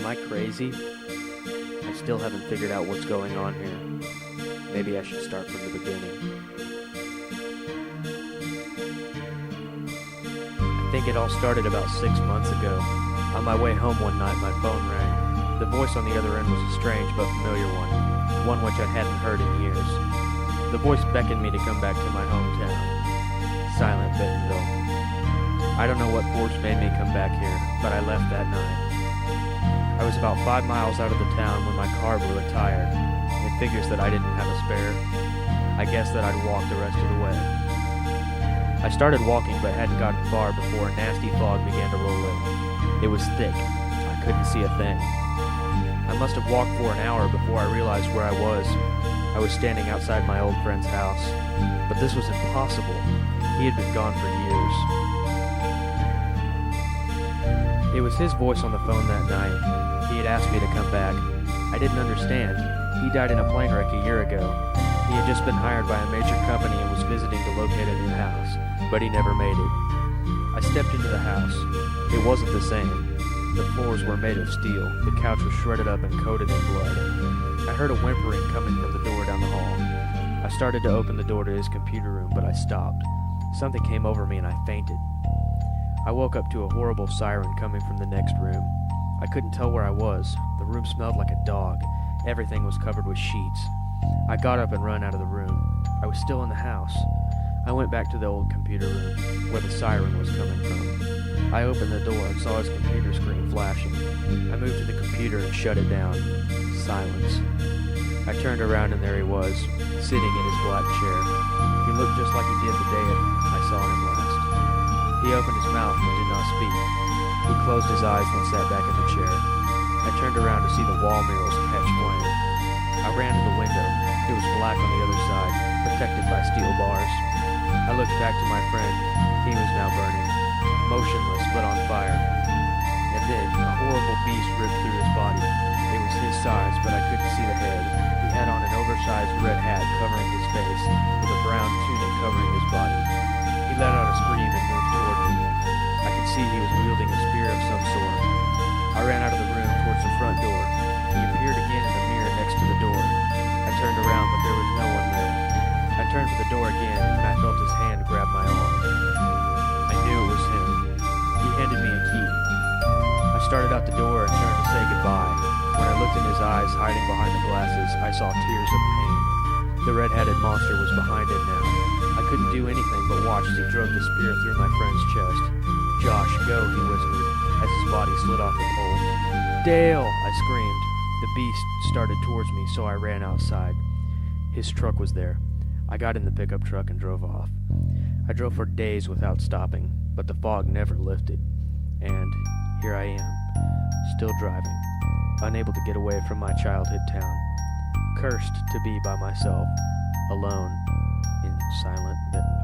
I crazy? I still haven't figured out what's going on here. Maybe I should start from the beginning. I think it all started about 6 months ago. On my way home one night, my phone rang. The voice on the other end was a strange but familiar one which I hadn't heard in years. The voice beckoned me to come back to my hometown, Silent-Bentonville. I don't know what force made me come back here, but I left that night. I was about 5 miles out of the town when my car blew a tire. It figures that I didn't have a spare. I guess that I'd walk the rest of the way. I started walking but hadn't gotten far before a nasty fog began to roll in. It was thick. I couldn't see a thing. I must have walked for an hour before I realized where I was. I was standing outside my old friend's house. But this was impossible. He had been gone for years. It was his voice on the phone that night. He had asked me to come back. I didn't understand. He died in a plane wreck a year ago. He had just been hired by a major company and was visiting to locate a new house, but he never made it. I stepped into the house. It wasn't the same. The floors were made of steel. The couch was shredded up and coated in blood. I heard a whimpering coming from the door down the hall. I started to open the door to his computer room, but I stopped. Something came over me and I fainted. I woke up to a horrible siren coming from the next room. I couldn't tell where I was. The room smelled like a dog. Everything was covered with sheets. I got up and ran out of the room. I was still in the house. I went back to the old computer room, where the siren was coming from. I opened the door and saw his computer screen flashing. I moved to the computer and shut it down. Silence. I turned around and there he was, sitting in his black chair. He looked just like he did the day I saw him last. He opened his mouth but did not speak. He closed his eyes and sat back in the chair. I turned around to see the wall murals catch flame. I ran to the window. It was black on the other side, protected by steel bars. I looked back to my friend. He was now burning, motionless but on fire. And then a horrible beast ripped through his body. It was his size, but I couldn't see the head. He had on an oversized red hat covering his face, with a brown tunic covering his body. He let out a scream and moved toward me. I could see he was wielding a spear of some sort. I ran out of the room towards the front door. He appeared again in the mirror next to the door. I turned around, but there was no one there. I turned for the door again, and I felt his hand grab my arm. I knew it was him. He handed me a key. I started out the door and turned to say goodbye. When I looked in his eyes, hiding behind the glasses, I saw tears of pain. The red-headed monster was behind him now. I couldn't do anything but watch as he drove the spear through my friend's chest. "Josh, go," he whispered, as his body slid off the pole. "Dale!" I screamed. The beast started towards me, so I ran outside. His truck was there. I got in the pickup truck and drove off. I drove for days without stopping, but the fog never lifted. And here I am, still driving, unable to get away from my childhood town, cursed to be by myself, alone in Silent-Bentonville.